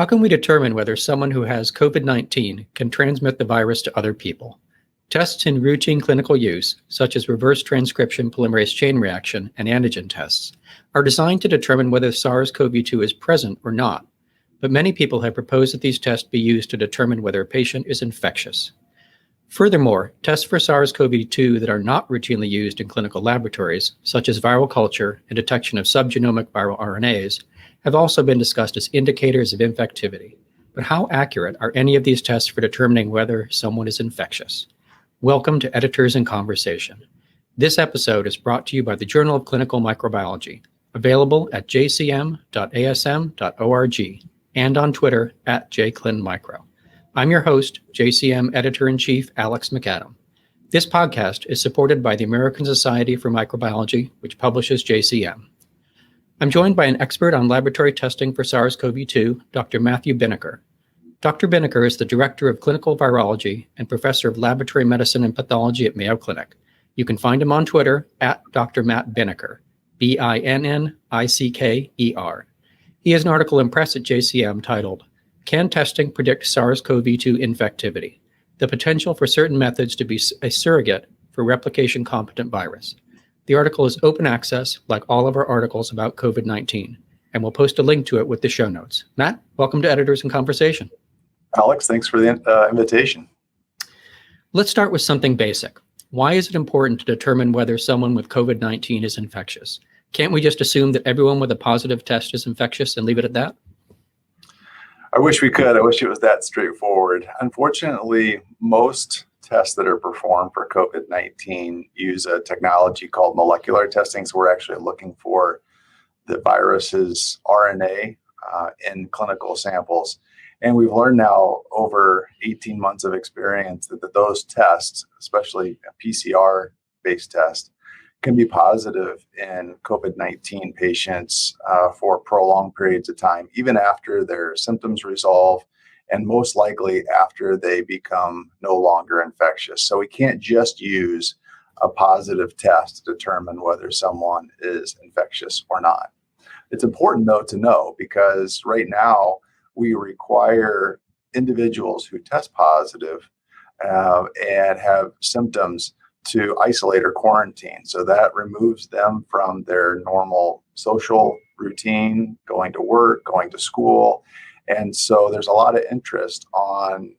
How can we determine whether someone who has COVID-19 can transmit the virus to other people? Tests in routine clinical use, such as reverse-transcription polymerase chain reaction and antigen tests, are designed to determine whether SARS-CoV-2 is present or not, but many people have proposed that these tests be used to determine whether a patient is infectious. Furthermore, tests for SARS-CoV-2 that are not routinely used in clinical laboratories, such as viral culture and detection of subgenomic viral RNAs, have also been discussed as indicators of infectivity. But how accurate are any of these tests for determining whether someone is infectious? Welcome to Editors in Conversation. This episode is brought to you by the Journal of Clinical Microbiology, available at jcm.asm.org and on Twitter at jclinmicro. I'm your host, JCM Editor-in-Chief Alex McAdam. This podcast is supported by the American Society for Microbiology, which publishes JCM. I'm joined by an expert on laboratory testing for SARS-CoV-2, Dr. Matthew Binnicker. Dr. Binnicker is the Director of Clinical Virology and Professor of Laboratory Medicine and Pathology at Mayo Clinic. You can find him on Twitter at Dr. Matt Binnicker, Binnicker. He has an article in Press at JCM titled, "Can Testing Predict SARS-CoV-2 Infectivity? The Potential for Certain Methods to be a Surrogate for Replication-Competent Virus." The article is open access, like all of our articles about COVID-19, and we'll post a link to it with the show notes. Matt, welcome to Editors in Conversation. Alex, thanks for the invitation. Let's start with something basic. Why is it important to determine whether someone with COVID-19 is infectious? Can't we just assume that everyone with a positive test is infectious and leave it at that? I wish we could. I wish it was that straightforward. Unfortunately, most tests that are performed for COVID-19 use a technology called molecular testing. So we're actually looking for the virus's RNA in clinical samples. And we've learned now over 18 months of experience that those tests, especially a PCR-based test, can be positive in COVID-19 patients for prolonged periods of time, even after their symptoms resolve, and most likely after they become no longer infectious. So we can't just use a positive test to determine whether someone is infectious or not. It's important, though, to know, because right now we require individuals who test positive and have symptoms to isolate or quarantine. So that removes them from their normal social routine, going to work, going to school. And so there's a lot of interest on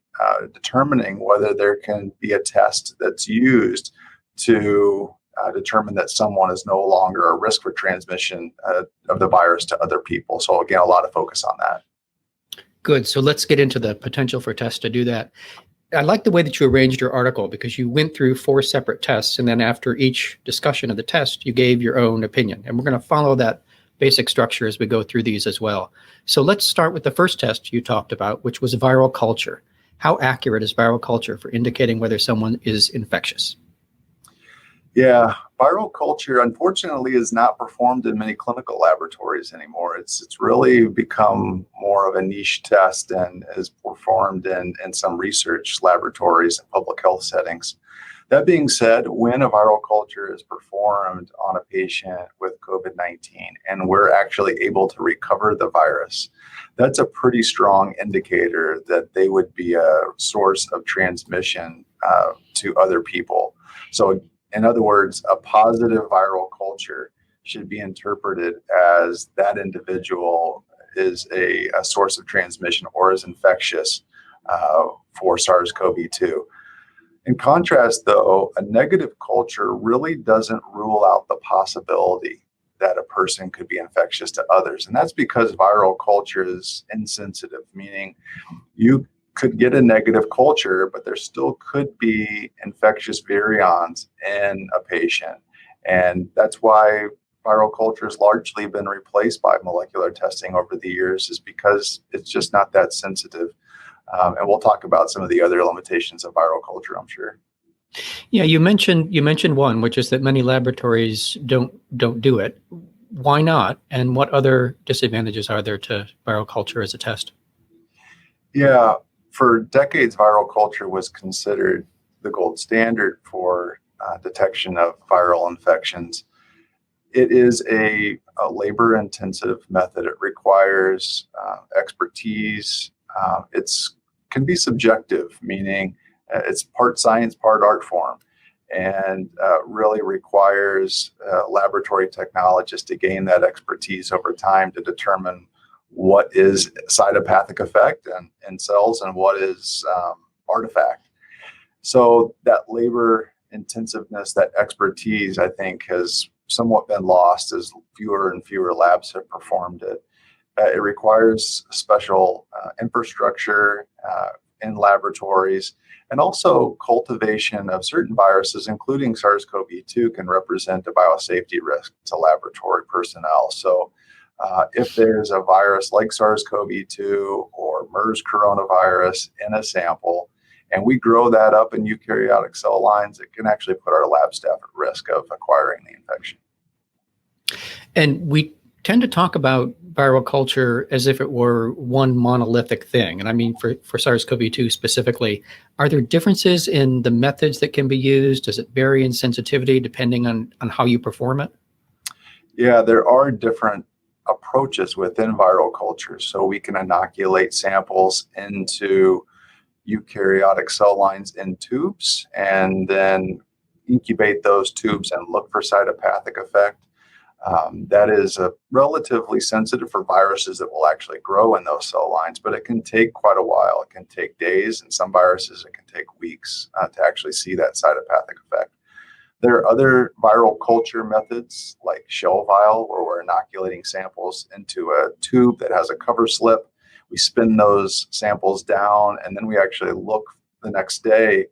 determining whether there can be a test that's used to determine that someone is no longer a risk for transmission of the virus to other people. So again, a lot of focus on that. Good. So let's get into the potential for tests to do that. I like the way that you arranged your article because you went through 4 separate tests, and then after each discussion of the test, you gave your own opinion. And we're going to follow that basic structure as we go through these as well. So let's start with the first test you talked about, which was viral culture. How accurate is viral culture for indicating whether someone is infectious? Yeah, viral culture, unfortunately, is not performed in many clinical laboratories anymore. It's really become more of a niche test and is performed in some research laboratories and public health settings. That being said, when a viral culture is performed on a patient with COVID-19 and we're actually able to recover the virus, that's a pretty strong indicator that they would be a source of transmission to other people. So in other words, a positive viral culture should be interpreted as that individual is a source of transmission or is infectious for SARS-CoV-2. In contrast, though, a negative culture really doesn't rule out the possibility that a person could be infectious to others. And that's because viral culture is insensitive, meaning you could get a negative culture, but there still could be infectious virions in a patient. And that's why viral culture has largely been replaced by molecular testing over the years, is because it's just not that sensitive. And we'll talk about some of the other limitations of viral culture, I'm sure. Yeah, you mentioned one, which is that many laboratories don't do it. Why not? And what other disadvantages are there to viral culture as a test? Yeah, for decades, viral culture was considered the gold standard for detection of viral infections. It is a labor-intensive method. It requires expertise. It can be subjective, meaning it's part science, part art form, and really requires laboratory technologists to gain that expertise over time to determine what is cytopathic effect in cells and what is artifact. So that labor intensiveness, that expertise, I think, has somewhat been lost as fewer and fewer labs have performed it. It requires special infrastructure in laboratories, and also cultivation of certain viruses, including SARS-CoV-2, can represent a biosafety risk to laboratory personnel. So if there's a virus like SARS-CoV-2 or MERS coronavirus in a sample, and we grow that up in eukaryotic cell lines, it can actually put our lab staff at risk of acquiring the infection. And we tend to talk about viral culture as if it were one monolithic thing. And I mean, for SARS-CoV-2 specifically, are there differences in the methods that can be used? Does it vary in sensitivity depending on how you perform it? Yeah, there are different approaches within viral culture. So we can inoculate samples into eukaryotic cell lines in tubes and then incubate those tubes and look for cytopathic effect. That is relatively sensitive for viruses that will actually grow in those cell lines, but it can take quite a while. It can take days, and some viruses it can take weeks to actually see that cytopathic effect. There are other viral culture methods like shell vial, where we're inoculating samples into a tube that has a cover slip. We spin those samples down, and then we actually look the next day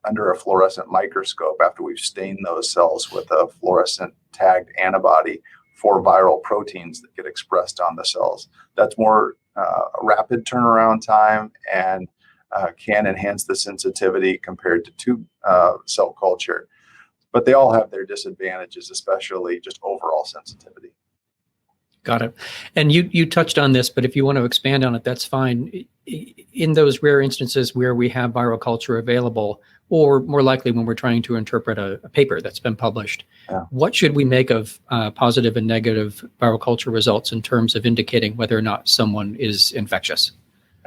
under a fluorescent microscope after we've stained those cells with a fluorescent tagged antibody for viral proteins that get expressed on the cells. That's more rapid turnaround time and can enhance the sensitivity compared to tube cell culture. But they all have their disadvantages, especially just overall sensitivity. Got it. And you touched on this, but if you want to expand on it, that's fine. In those rare instances where we have viral culture available, or more likely when we're trying to interpret a paper that's been published, what should we make of positive and negative viral culture results in terms of indicating whether or not someone is infectious?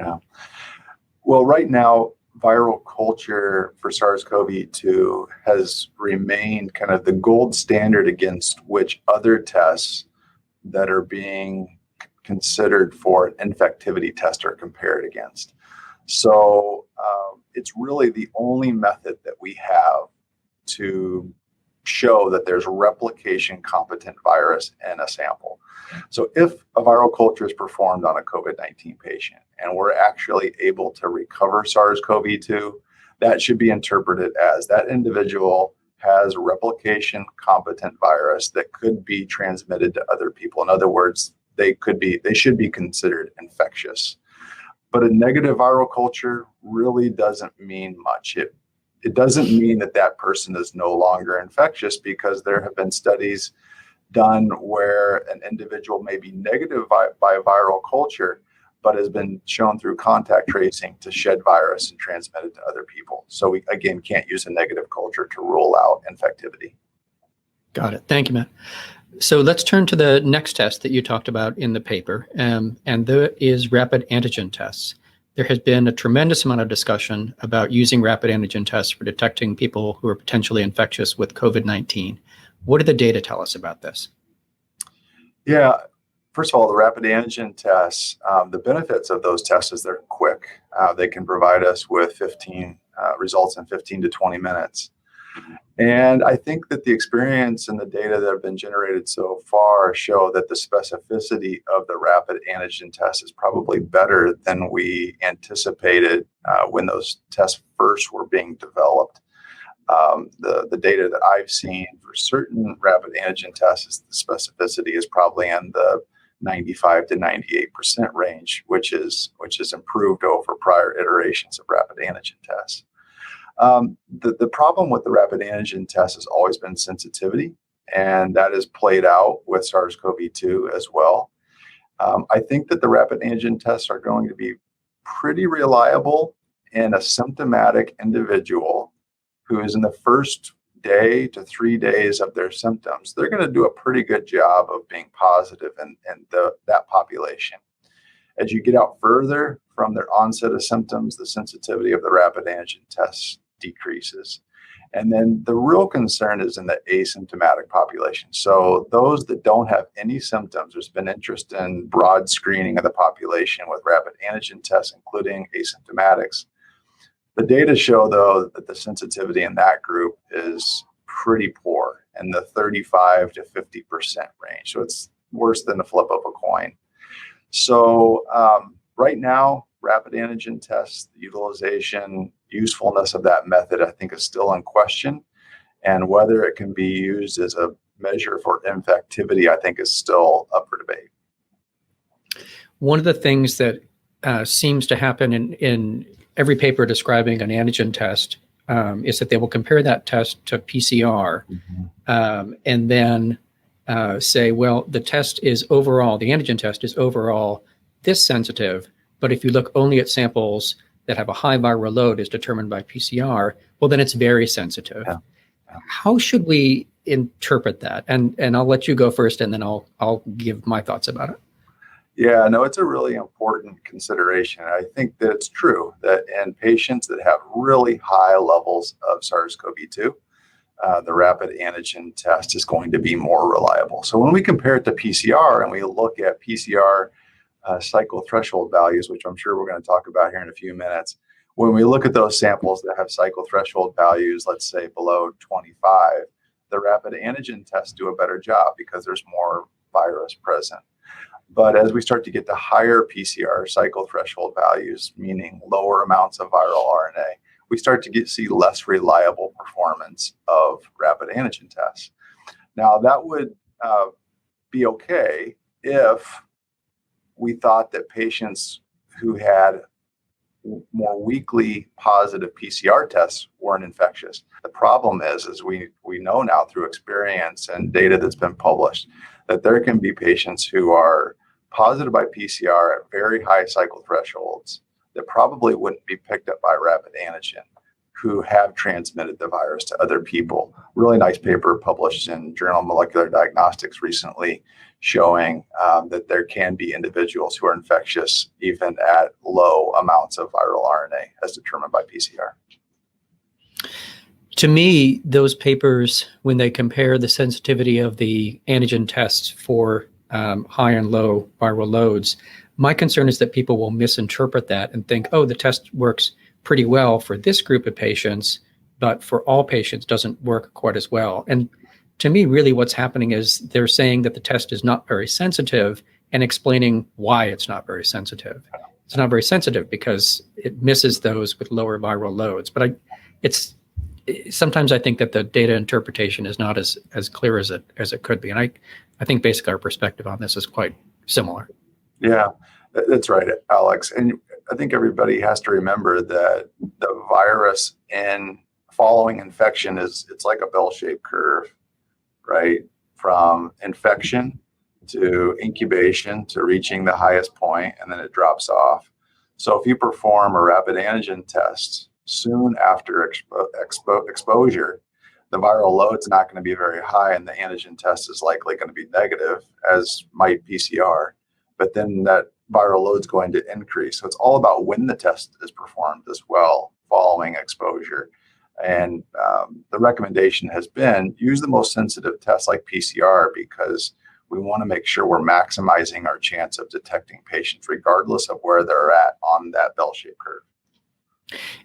Yeah. Well, right now, viral culture for SARS-CoV-2 has remained kind of the gold standard against which other tests that are being considered for an infectivity test are compared against. So it's really the only method that we have to show that there's replication competent virus in a sample. So if a viral culture is performed on a COVID-19 patient and we're actually able to recover SARS-CoV-2, that should be interpreted as that individual has replication competent virus that could be transmitted to other people. In other words, they should be considered infectious. But a negative viral culture really doesn't mean much. It doesn't mean that that person is no longer infectious, because there have been studies done where an individual may be negative by viral culture, but has been shown through contact tracing to shed virus and transmit it to other people. So we, again, can't use a negative culture to rule out infectivity. Got it. Thank you, Matt. So let's turn to the next test that you talked about in the paper, and that is rapid antigen tests. There has been a tremendous amount of discussion about using rapid antigen tests for detecting people who are potentially infectious with COVID-19. What do the data tell us about this? Yeah. First of all, the rapid antigen tests, the benefits of those tests is they're quick. They can provide us with results in 15 to 20 minutes. And I think that the experience and the data that have been generated so far show that the specificity of the rapid antigen test is probably better than we anticipated when those tests first were being developed. The data that I've seen for certain rapid antigen tests is the specificity is probably in the 95 to 98% range, which is improved over prior iterations of rapid antigen tests. The problem with the rapid antigen test has always been sensitivity, and that is played out with SARS-CoV-2 as well. I think that the rapid antigen tests are going to be pretty reliable in a symptomatic individual who is in the first day to 3 days of their symptoms, they're going to do a pretty good job of being positive in that population. As you get out further from their onset of symptoms, the sensitivity of the rapid antigen tests decreases. And then the real concern is in the asymptomatic population. So those that don't have any symptoms, there's been interest in broad screening of the population with rapid antigen tests, including asymptomatics. The data show, though, that the sensitivity in that group is pretty poor, in the 35 to 50% range. So it's worse than the flip of a coin. So right now, rapid antigen tests, the utilization, usefulness of that method, I think, is still in question. And whether it can be used as a measure for infectivity, I think, is still up for debate. One of the things that seems to happen in every paper describing an antigen test is that they will compare that test to PCR and then say, well, the antigen test is overall this sensitive, but if you look only at samples that have a high viral load as determined by PCR, well, then it's very sensitive. Yeah. How should we interpret that? And I'll let you go first, and then I'll give my thoughts about it. Yeah, no, it's a really important consideration. I think that it's true that in patients that have really high levels of SARS-CoV-2, the rapid antigen test is going to be more reliable. So when we compare it to PCR and we look at PCR cycle threshold values, which I'm sure we're going to talk about here in a few minutes, when we look at those samples that have cycle threshold values, let's say below 25, the rapid antigen tests do a better job because there's more virus present. But as we start to get to higher PCR cycle threshold values, meaning lower amounts of viral RNA, we start to see less reliable performance of rapid antigen tests. Now, that would be okay if we thought that patients who had more weekly positive PCR tests weren't infectious. The problem is we know now through experience and data that's been published that there can be patients who are positive by PCR at very high cycle thresholds that probably wouldn't be picked up by rapid antigen, who have transmitted the virus to other people. Really nice paper published in Journal of Molecular Diagnostics recently showing that there can be individuals who are infectious even at low amounts of viral RNA as determined by PCR. To me, those papers, when they compare the sensitivity of the antigen tests for high and low viral loads, my concern is that people will misinterpret that and think, oh, the test works pretty well for this group of patients, but for all patients doesn't work quite as well. And to me, really what's happening is they're saying that the test is not very sensitive and explaining why it's not very sensitive. It's not very sensitive because it misses those with lower viral loads. But sometimes I think that the data interpretation is not as clear as it could be. And I think basically our perspective on this is quite similar. Yeah, that's right, Alex. And I think everybody has to remember that the virus in following infection it's like a bell-shaped curve, right? From infection to incubation to reaching the highest point, and then it drops off. So if you perform a rapid antigen test soon after exposure, the viral load's not going to be very high, and the antigen test is likely going to be negative, as might PCR. But then that viral load's going to increase. So it's all about when the test is performed as well following exposure. And the recommendation has been use the most sensitive tests like PCR because we want to make sure we're maximizing our chance of detecting patients regardless of where they're at on that bell-shaped curve.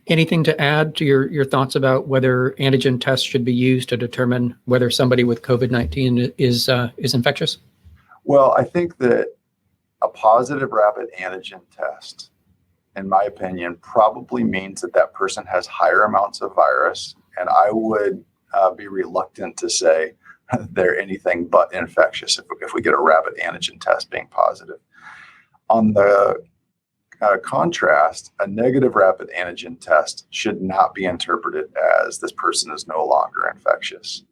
Anything to add to your thoughts about whether antigen tests should be used to determine whether somebody with COVID-19 is infectious? Well, I think that a positive rapid antigen test, in my opinion, probably means that person has higher amounts of virus, and I would be reluctant to say they're anything but infectious if we get a rapid antigen test being positive. On the contrast, a negative rapid antigen test should not be interpreted as this person is no longer infectious,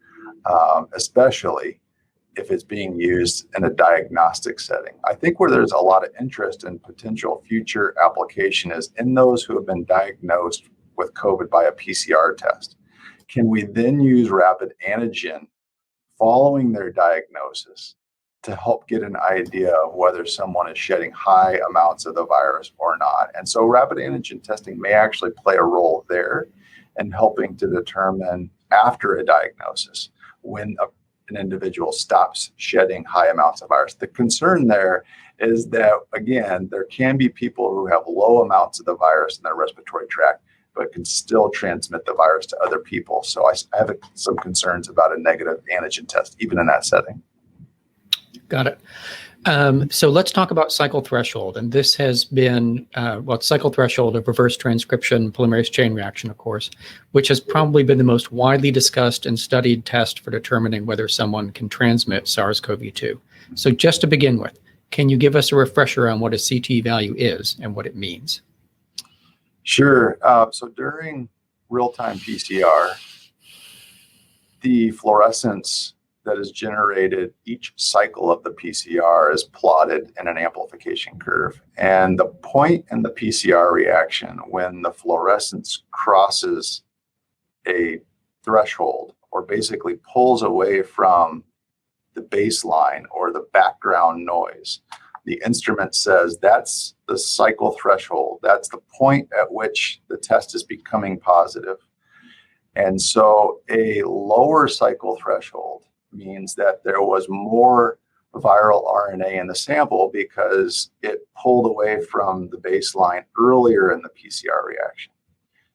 especially if it's being used in a diagnostic setting. I think where there's a lot of interest in potential future application is in those who have been diagnosed with COVID by a PCR test. can we then use rapid antigen following their diagnosis to help get an idea of whether someone is shedding high amounts of the virus or not? And so rapid antigen testing may actually play a role there in helping to determine after a diagnosis when an individual stops shedding high amounts of virus. The concern there is that, again, there can be people who have low amounts of the virus in their respiratory tract, but can still transmit the virus to other people. So I have some concerns about a negative antigen test, even in that setting. Got it. So let's talk about cycle threshold. And this has been, cycle threshold of reverse transcription polymerase chain reaction, of course, which has probably been the most widely discussed and studied test for determining whether someone can transmit SARS-CoV-2. So just to begin with, can you give us a refresher on what a CT value is and what it means? Sure. So during real-time PCR, the fluorescence that is generated each cycle of the PCR is plotted in an amplification curve. And the point in the PCR reaction when the fluorescence crosses a threshold, or basically pulls away from the baseline or the background noise, the instrument says that's the cycle threshold. That's the point at which the test is becoming positive. And so a lower cycle threshold means that there was more viral RNA in the sample because it pulled away from the baseline earlier in the PCR reaction.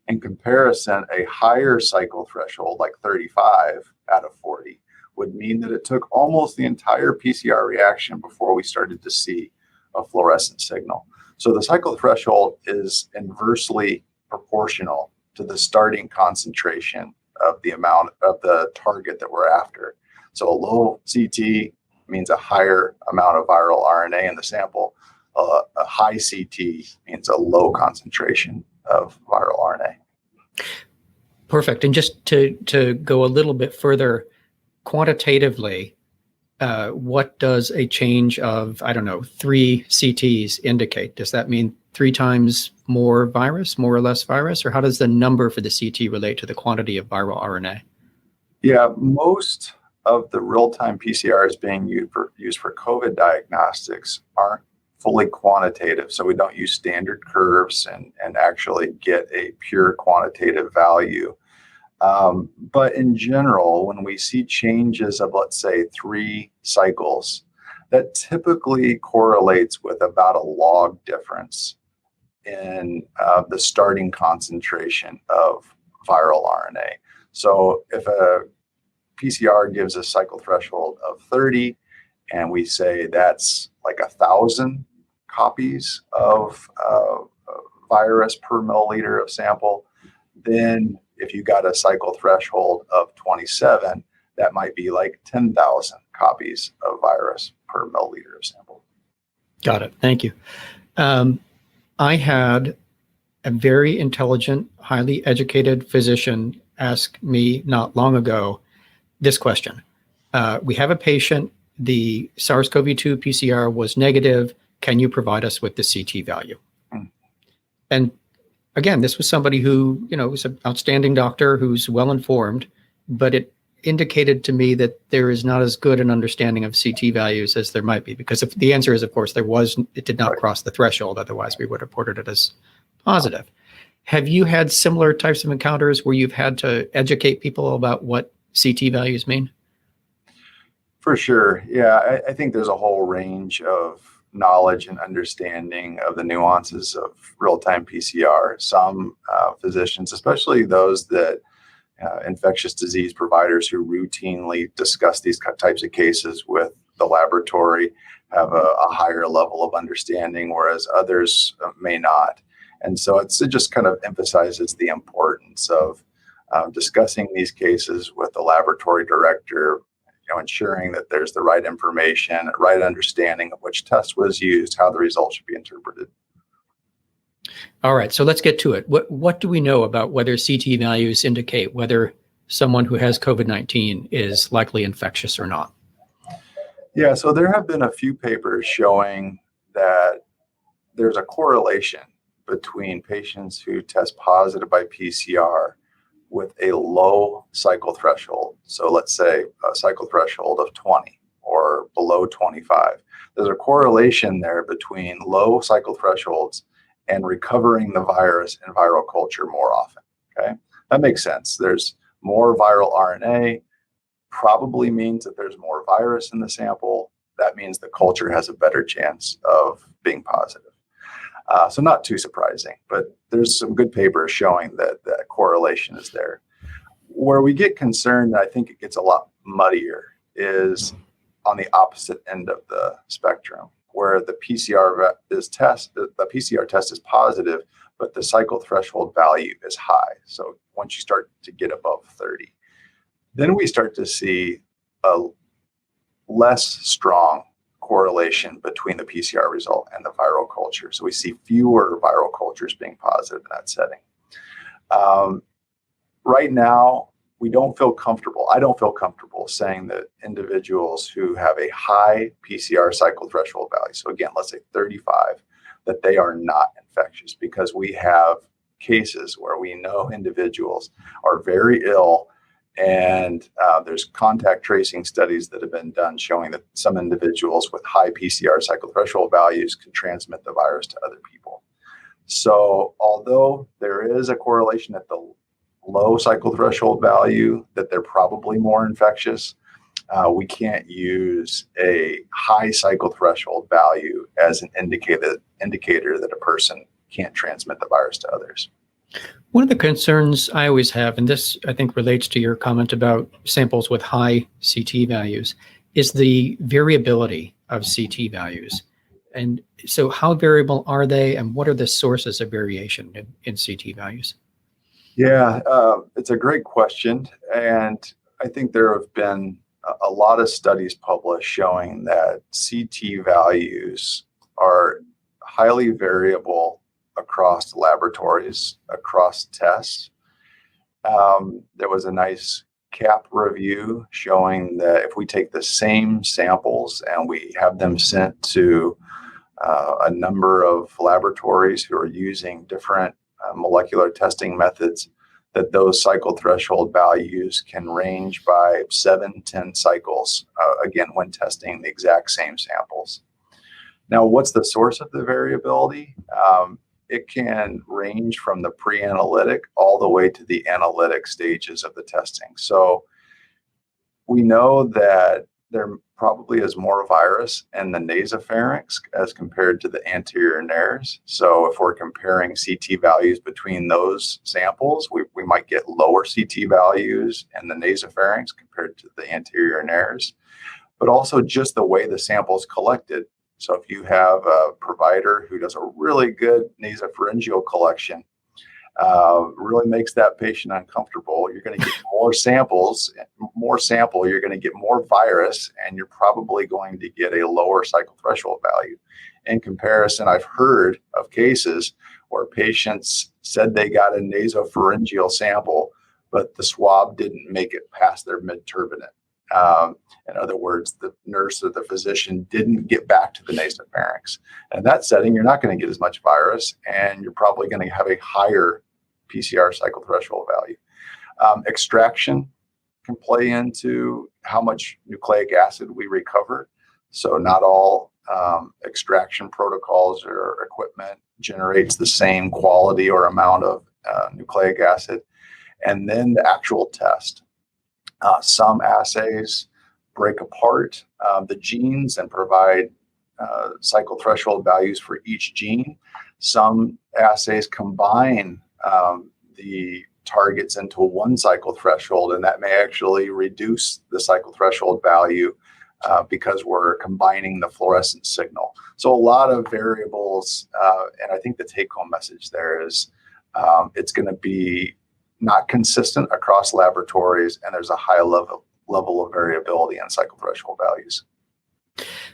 In comparison, a higher cycle threshold, like 35 out of 40, would mean that it took almost the entire PCR reaction before we started to see a fluorescent signal. So the cycle threshold is inversely proportional to the starting concentration of the amount of the target that we're after. So a low CT means a higher amount of viral RNA in the sample. A high CT means a low concentration of viral RNA. Perfect. And just to go a little bit further, quantitatively, what does a change of, 3 CTs indicate? Does that mean 3 times more virus, more or less virus? Or how does the number for the CT relate to the quantity of viral RNA? Yeah, most of the real-time PCRs being used for COVID diagnostics aren't fully quantitative. So we don't use standard curves and actually get a pure quantitative value. But in general, when we see changes of, let's say, 3 cycles, that typically correlates with about a log difference in the starting concentration of viral RNA. So if a PCR gives a cycle threshold of 30, and we say that's like 1,000 copies of virus per milliliter of sample, then if you got a cycle threshold of 27, that might be like 10,000 copies of virus per milliliter of sample. Got it. Thank you. I had a very intelligent, highly educated physician ask me not long ago this question. We have a patient, the SARS-CoV-2 PCR was negative. Can you provide us with the CT value? And again, this was somebody who, was an outstanding doctor who's well-informed, but it indicated to me that there is not as good an understanding of CT values as there might be, because if the answer is, of course, it did not cross the threshold. Otherwise, we would have reported it as positive. Have you had similar types of encounters where you've had to educate people about what CT values mean? For sure. Yeah, I think there's a whole range of knowledge and understanding of the nuances of real-time PCR. Some physicians, especially those that infectious disease providers who routinely discuss these types of cases with the laboratory, have a higher level of understanding, whereas others may not. And so it just kind of emphasizes the importance of discussing these cases with the laboratory director, ensuring that there's the right information, right understanding of which test was used, how the results should be interpreted. All right, so let's get to it. What do we know about whether CT values indicate whether someone who has COVID-19 is likely infectious or not? Yeah, so there have been a few papers showing that there's a correlation between patients who test positive by PCR with a low cycle threshold, so let's say a cycle threshold of 20 or below 25, there's a correlation there between low cycle thresholds and recovering the virus in viral culture more often. Okay, that makes sense. There's more viral RNA, probably means that there's more virus in the sample. That means the culture has a better chance of being positive. So not too surprising, but there's some good papers showing that that correlation is there. Where we get concerned, I think it gets a lot muddier, is on the opposite end of the spectrum, where the PCR test is positive, but the cycle threshold value is high. So once you start to get above 30, then we start to see a less strong correlation between the PCR result and the viral culture. So we see fewer viral cultures being positive in that setting. Right now, I don't feel comfortable saying that individuals who have a high PCR cycle threshold value, so again, let's say 35, that they are not infectious, because we have cases where we know individuals are very ill, and there's contact tracing studies that have been done showing that some individuals with high PCR cycle threshold values can transmit the virus to other people. So although there is a correlation at the low cycle threshold value that they're probably more infectious, we can't use a high cycle threshold value as an indicator that a person can't transmit the virus to others. One of the concerns I always have, and this I think relates to your comment about samples with high CT values, is the variability of CT values. And so how variable are they, and what are the sources of variation in CT values? Yeah, it's a great question. And I think there have been a lot of studies published showing that CT values are highly variable across laboratories, across tests. There was a nice CAP review showing that if we take the same samples and we have them sent to a number of laboratories who are using different molecular testing methods, that those cycle threshold values can range by 7-10 cycles, again, when testing the exact same samples. Now, what's the source of the variability? It can range from the pre-analytic all the way to the analytic stages of the testing. So we know that there probably is more virus in the nasopharynx as compared to the anterior nares. So if we're comparing CT values between those samples, we might get lower CT values in the nasopharynx compared to the anterior nares, but also just the way the sample's collected. So if you have a provider who does a really good nasopharyngeal collection, really makes that patient uncomfortable, you're going to get more sample, you're going to get more virus, and you're probably going to get a lower cycle threshold value. In comparison, I've heard of cases where patients said they got a nasopharyngeal sample, but the swab didn't make it past their mid-turbinate. In other words, the nurse or the physician didn't get back to the nasopharynx. In that setting, you're not going to get as much virus, and you're probably going to have a higher PCR cycle threshold value. Extraction can play into how much nucleic acid we recover. So not all extraction protocols or equipment generates the same quality or amount of nucleic acid. And then the actual test. Some assays break apart the genes and provide cycle threshold values for each gene. Some assays combine the targets into one cycle threshold, and that may actually reduce the cycle threshold value because we're combining the fluorescence signal. So a lot of variables, and I think the take-home message there is it's going to be not consistent across laboratories, and there's a high level of variability in cycle threshold values.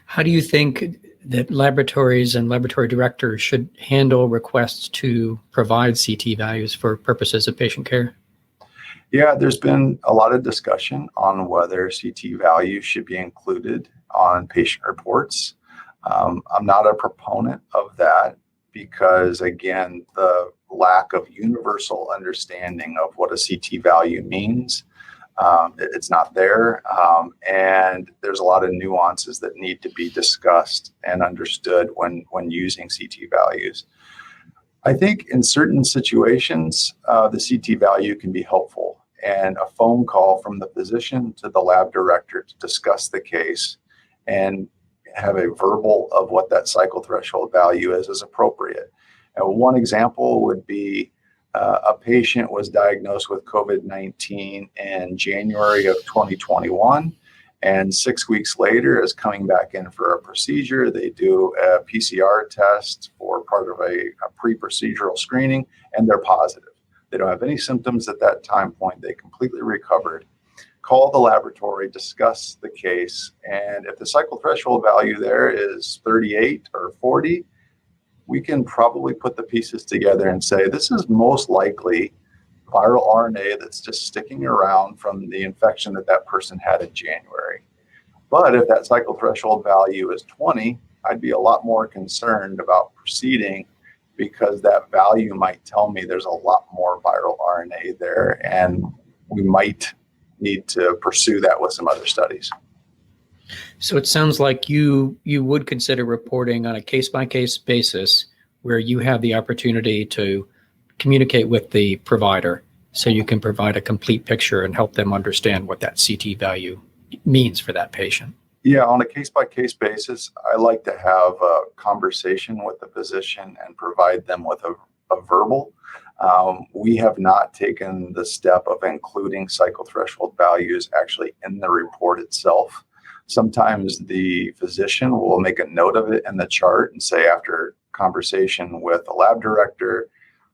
How do you think that laboratories and laboratory directors should handle requests to provide CT values for purposes of patient care? Yeah, there's been a lot of discussion on whether CT values should be included on patient reports. I'm not a proponent of that because, again, the lack of universal understanding of what a CT value means. It's not there, and there's a lot of nuances that need to be discussed and understood when using CT values. I think in certain situations, the CT value can be helpful, and a phone call from the physician to the lab director to discuss the case and have a verbal of what that cycle threshold value is appropriate. And one example would be a patient was diagnosed with COVID-19 in January of 2021, and 6 weeks later is coming back in for a procedure. They do a PCR test for part of a pre-procedural screening, and they're positive. They don't have any symptoms at that time point. They completely recovered. Call the laboratory, discuss the case, and if the cycle threshold value there is 38 or 40, we can probably put the pieces together and say this is most likely viral RNA that's just sticking around from the infection that person had in January. But if that cycle threshold value is 20, I'd be a lot more concerned about proceeding, because that value might tell me there's a lot more viral RNA there, and we might need to pursue that with some other studies. So it sounds like you would consider reporting on a case-by-case basis where you have the opportunity to communicate with the provider so you can provide a complete picture and help them understand what that CT value means for that patient. Yeah, on a case-by-case basis, I like to have a conversation with the physician and provide them with a verbal. We have not taken the step of including cycle threshold values actually in the report itself. Sometimes the physician will make a note of it in the chart and say, after conversation with the lab director,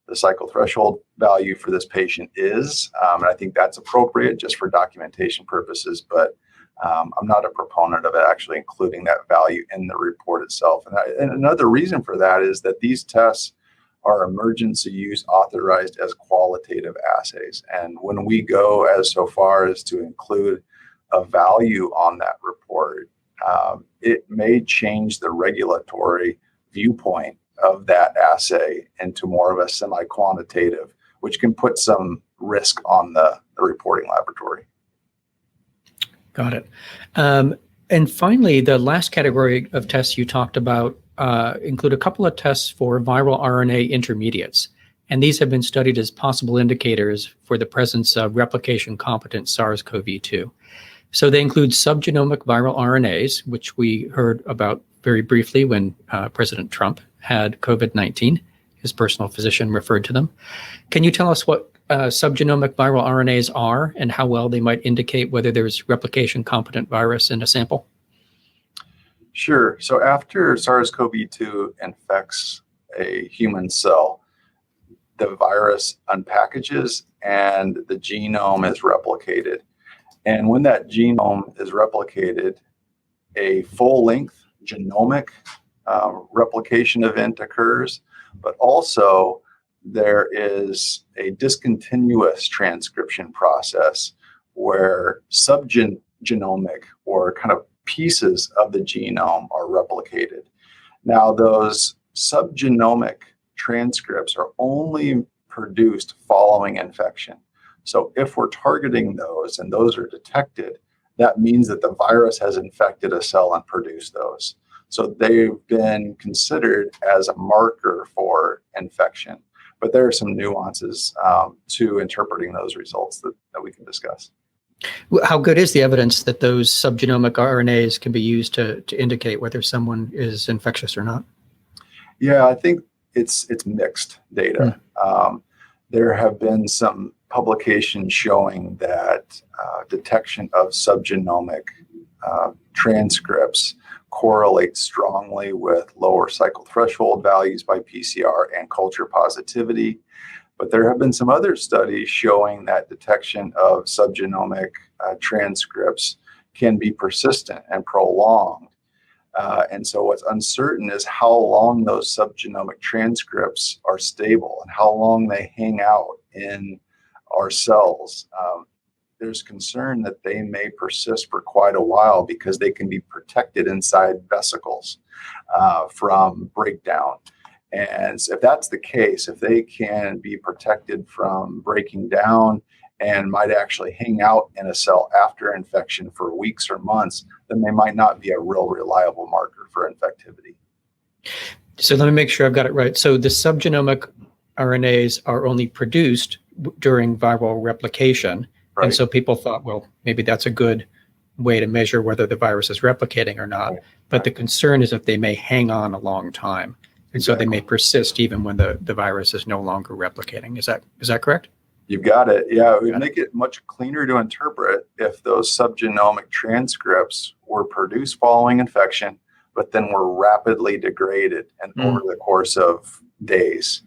the cycle threshold value for this patient is, and I think that's appropriate just for documentation purposes, but I'm not a proponent of it actually including that value in the report itself. And another reason for that is that these tests are emergency use authorized as qualitative assays. And when we go as so far as to include a value on that report, it may change the regulatory viewpoint of that assay into more of a semi-quantitative, which can put some risk on the reporting laboratory. Got it. And finally, the last category of tests you talked about include a couple of tests for viral RNA intermediates. And these have been studied as possible indicators for the presence of replication-competent SARS-CoV-2. So they include subgenomic viral RNAs, which we heard about very briefly when President Trump had COVID-19. His personal physician referred to them. Can you tell us what subgenomic viral RNAs are and how well they might indicate whether there's replication-competent virus in a sample? Sure. So after SARS-CoV-2 infects a human cell, the virus unpackages and the genome is replicated. And when that genome is replicated, a full-length genomic replication event occurs, but also there is a discontinuous transcription process where subgenomic or kind of pieces of the genome are replicated. Now, those subgenomic transcripts are only produced following infection. So if we're targeting those and those are detected, that means that the virus has infected a cell and produced those. So they've been considered as a marker for infection. But there are some nuances to interpreting those results that we can discuss. How good is the evidence that those subgenomic RNAs can be used to indicate whether someone is infectious or not? Yeah, I think it's mixed data. There have been some publications showing that detection of subgenomic transcripts correlate strongly with lower cycle threshold values by PCR and culture positivity. But there have been some other studies showing that detection of subgenomic transcripts can be persistent and prolonged. And so what's uncertain is how long those subgenomic transcripts are stable and how long they hang out in our cells. There's concern that they may persist for quite a while because they can be protected inside vesicles from breakdown. And if that's the case, if they can be protected from breaking down and might actually hang out in a cell after infection for weeks or months, then they might not be a real reliable marker for infectivity. So let me make sure I've got it right. So the subgenomic RNAs are only produced during viral replication. Right. And so people thought, well, maybe that's a good way to measure whether the virus is replicating or not. Right. But the concern is that they may hang on a long time. And Exactly. so they may persist even when the virus is no longer replicating. Is that correct? You've got it. Yeah, it would make it much cleaner to interpret if those subgenomic transcripts were produced following infection, but then were rapidly degraded and over the course of days.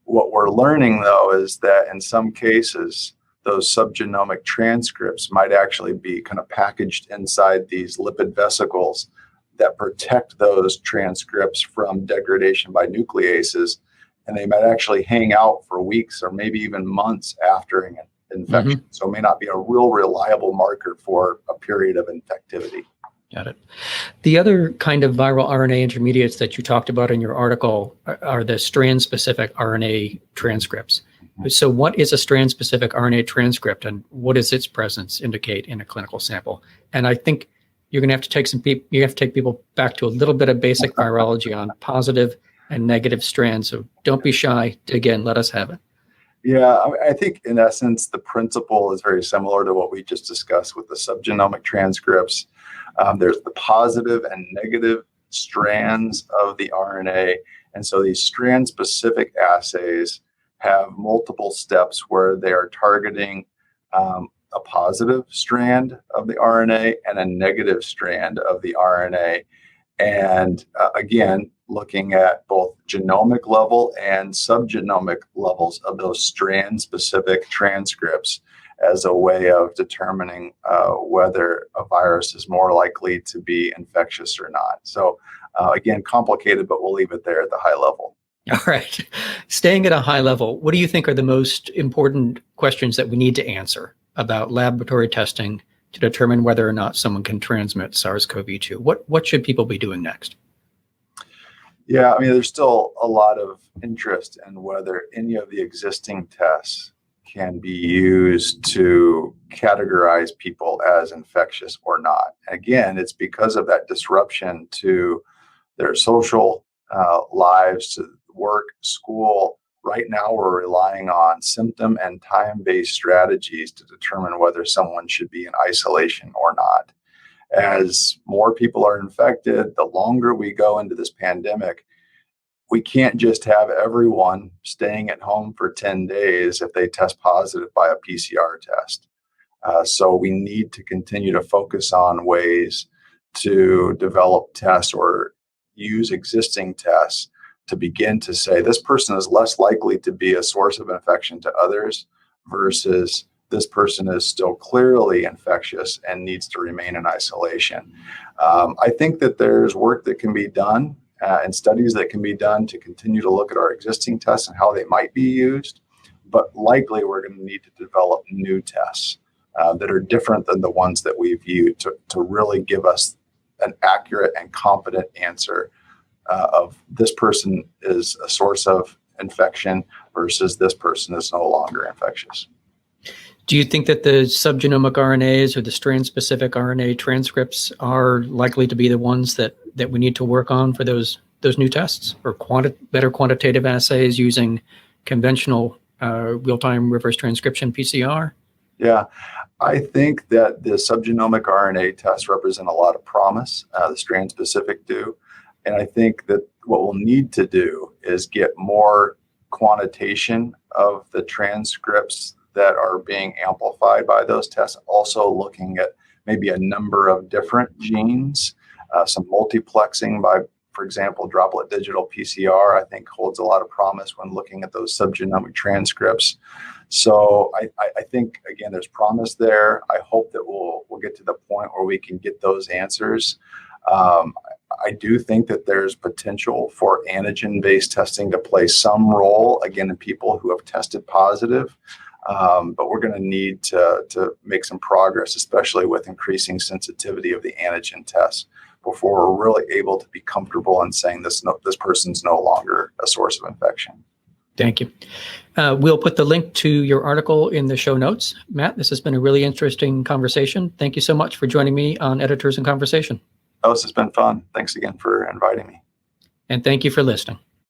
What we're learning, though, is that in some cases, those subgenomic transcripts might actually be kind of packaged inside these lipid vesicles that protect those transcripts from degradation by nucleases, and they might actually hang out for weeks or maybe even months after an infection. So it may not be a real reliable marker for a period of infectivity. Got it. The other kind of viral RNA intermediates that you talked about in your article are the strand-specific RNA transcripts. So what is a strand-specific RNA transcript, and what does its presence indicate in a clinical sample? And I think you're going to have to take people back to a little bit of basic virology on positive and negative strands. So don't be shy. Dig in. Let us have it. Yeah, I think in essence, the principle is very similar to what we just discussed with the subgenomic transcripts. There's the positive and negative strands of the RNA. And so these strand-specific assays have multiple steps where they are targeting a positive strand of the RNA and a negative strand of the RNA. And again, looking at both genomic level and subgenomic levels of those strand-specific transcripts as a way of determining whether a virus is more likely to be infectious or not. So again, complicated, but we'll leave it there at the high level. All right. Staying at a high level, what do you think are the most important questions that we need to answer about laboratory testing to determine whether or not someone can transmit SARS-CoV-2? What should people be doing next? Yeah, I mean, there's still a lot of interest in whether any of the existing tests can be used to categorize people as infectious or not. Again, it's because of that disruption to their social lives, to work, school. Right now, we're relying on symptom and time-based strategies to determine whether someone should be in isolation or not. As more people are infected, the longer we go into this pandemic, we can't just have everyone staying at home for 10 days if they test positive by a PCR test. So we need to continue to focus on ways to develop tests or use existing tests to begin to say this person is less likely to be a source of infection to others versus this person is still clearly infectious and needs to remain in isolation. I think that there's work that can be done and studies that can be done to continue to look at our existing tests and how they might be used, but likely we're going to need to develop new tests that are different than the ones that we've used to really give us an accurate and competent answer of this person is a source of infection versus this person is no longer infectious. Do you think that the subgenomic RNAs or the strand-specific RNA transcripts are likely to be the ones that we need to work on for those new tests, or better quantitative assays using conventional real-time reverse transcription PCR? Yeah, I think that the subgenomic RNA tests represent a lot of promise. The strand-specific do. And I think that what we'll need to do is get more quantitation of the transcripts that are being amplified by those tests, also looking at maybe a number of different genes, some multiplexing by, for example, droplet digital PCR, I think holds a lot of promise when looking at those subgenomic transcripts. So I think, again, there's promise there. I hope that we'll get to the point where we can get those answers. I do think that there's potential for antigen-based testing to play some role, again, in people who have tested positive. But we're going to need to make some progress, especially with increasing sensitivity of the antigen tests before we're really able to be comfortable in saying this person's no longer a source of infection. Thank you. We'll put the link to your article in the show notes. Matt, this has been a really interesting conversation. Thank you so much for joining me on Editors in Conversation. Oh, this has been fun. Thanks again for inviting me. And thank you for listening.